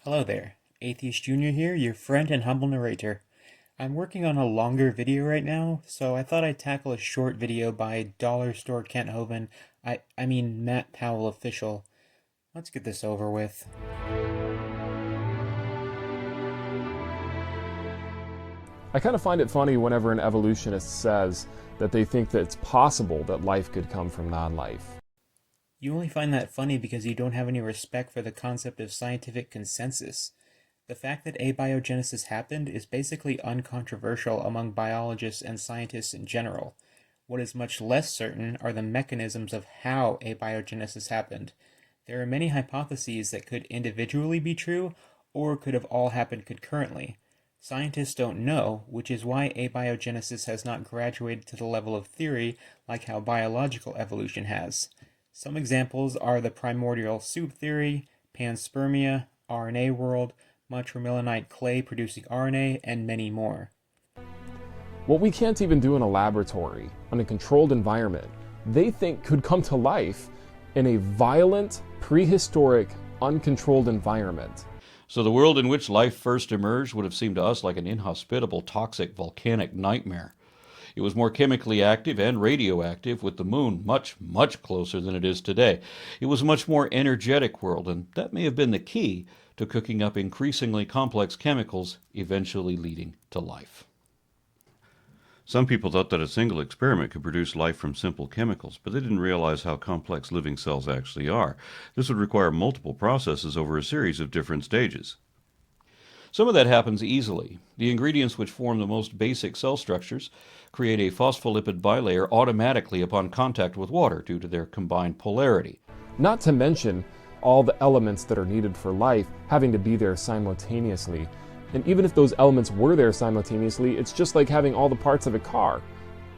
Hello there, Atheist Jr. here, your friend and humble narrator. I'm working on a longer video right now, so I thought I'd tackle a short video by Dollar Store Kent Hovind, I mean Matt Powell official. Let's get this over with. I kind of find it funny whenever an evolutionist says that they think that it's possible that life could come from non-life. You only find that funny because you don't have any respect for the concept of scientific consensus. The fact that abiogenesis happened is basically uncontroversial among biologists and scientists in general. What is much less certain are the mechanisms of how abiogenesis happened. There are many hypotheses that could individually be true, or could have all happened concurrently. Scientists don't know, which is why abiogenesis has not graduated to the level of theory like how biological evolution has. Some examples are the primordial soup theory, panspermia, RNA world, micromillinite clay producing RNA, and many more. What we can't even do in a laboratory, in a controlled environment, they think could come to life in a violent, prehistoric, uncontrolled environment. So the world in which life first emerged would have seemed to us like an inhospitable, toxic, volcanic nightmare. It was more chemically active and radioactive, with the moon much, much closer than it is today. It was a much more energetic world, and that may have been the key to cooking up increasingly complex chemicals, eventually leading to life. Some people thought that a single experiment could produce life from simple chemicals, but they didn't realize how complex living cells actually are. This would require multiple processes over a series of different stages. Some of that happens easily. The ingredients which form the most basic cell structures create a phospholipid bilayer automatically upon contact with water due to their combined polarity. Not to mention all the elements that are needed for life having to be there simultaneously. And even if those elements were there simultaneously, it's just like having all the parts of a car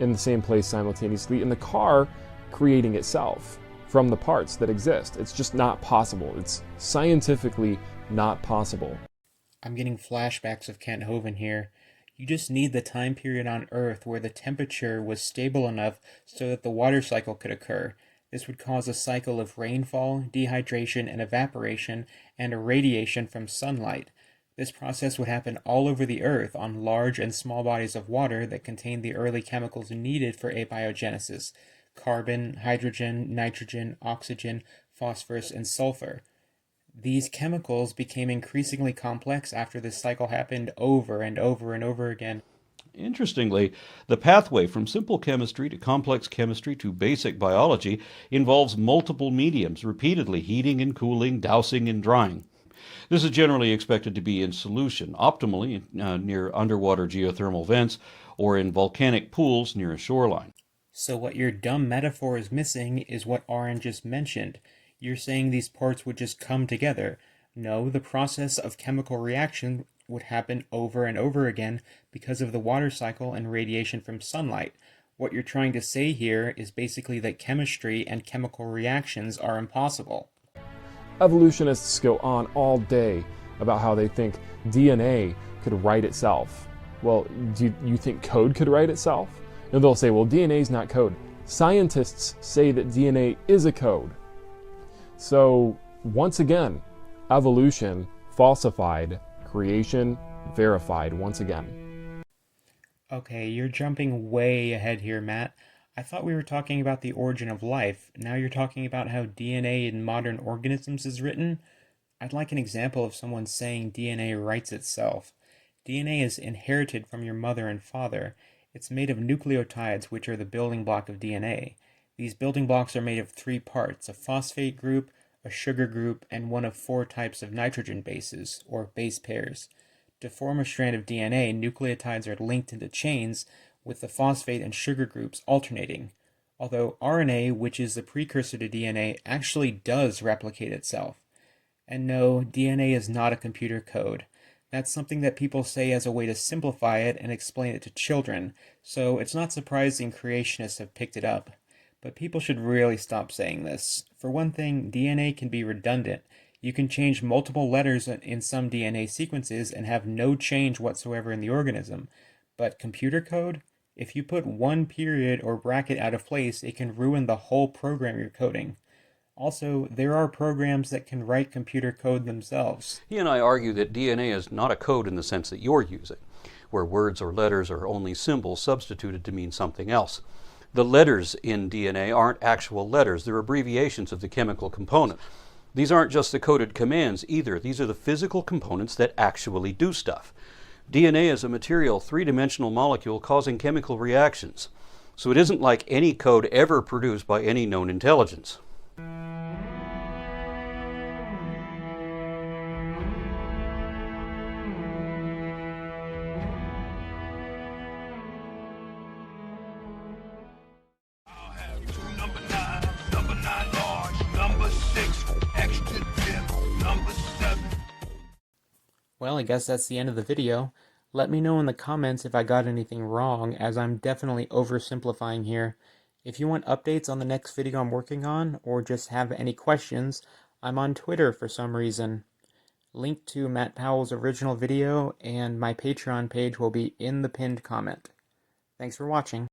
in the same place simultaneously, and the car creating itself from the parts that exist. It's just not possible. It's scientifically not possible. I'm getting flashbacks of Kent Hovind here. You just need the time period on Earth where the temperature was stable enough so that the water cycle could occur. This would cause a cycle of rainfall, dehydration, and evaporation, and irradiation from sunlight. This process would happen all over the Earth on large and small bodies of water that contain the early chemicals needed for abiogenesis: carbon, hydrogen, nitrogen, oxygen, phosphorus, and sulfur. These chemicals became increasingly complex after this cycle happened over and over and over again. Interestingly, the pathway from simple chemistry to complex chemistry to basic biology involves multiple mediums, repeatedly heating and cooling, dousing and drying. This is generally expected to be in solution, optimally near underwater geothermal vents or in volcanic pools near a shoreline. So what your dumb metaphor is missing is what Aron just mentioned. You're saying these parts would just come together. No, the process of chemical reaction would happen over and over again because of the water cycle and radiation from sunlight. What you're trying to say here is basically that chemistry and chemical reactions are impossible. Evolutionists go on all day about how they think DNA could write itself. Well, do you think code could write itself? And they'll say, well, DNA is not code. Scientists say that DNA is a code. So, once again, evolution falsified, creation verified once again. Okay, you're jumping way ahead here, Matt. I thought we were talking about the origin of life. Now you're talking about how DNA in modern organisms is written? I'd like an example of someone saying DNA writes itself. DNA is inherited from your mother and father. It's made of nucleotides, which are the building block of DNA. These building blocks are made of 3 parts: a phosphate group, a sugar group, and one of 4 types of nitrogen bases, or base pairs. To form a strand of DNA, nucleotides are linked into chains, with the phosphate and sugar groups alternating. Although RNA, which is the precursor to DNA, actually does replicate itself. And no, DNA is not a computer code. That's something that people say as a way to simplify it and explain it to children, so it's not surprising creationists have picked it up. But people should really stop saying this. For one thing, DNA can be redundant. You can change multiple letters in some DNA sequences and have no change whatsoever in the organism. But computer code? If you put one period or bracket out of place, it can ruin the whole program you're coding. Also, there are programs that can write computer code themselves. He and I argue that DNA is not a code in the sense that you're using, where words or letters are only symbols substituted to mean something else. The letters in DNA aren't actual letters, they're abbreviations of the chemical component. These aren't just the coded commands either, these are the physical components that actually do stuff. DNA is a material, three-dimensional molecule causing chemical reactions. So it isn't like any code ever produced by any known intelligence. Well, I guess that's the end of the video. Let me know in the comments if I got anything wrong, as I'm definitely oversimplifying here. If you want updates on the next video I'm working on, or just have any questions, I'm on Twitter for some reason. Link to Matt Powell's original video and my Patreon page will be in the pinned comment. Thanks for watching.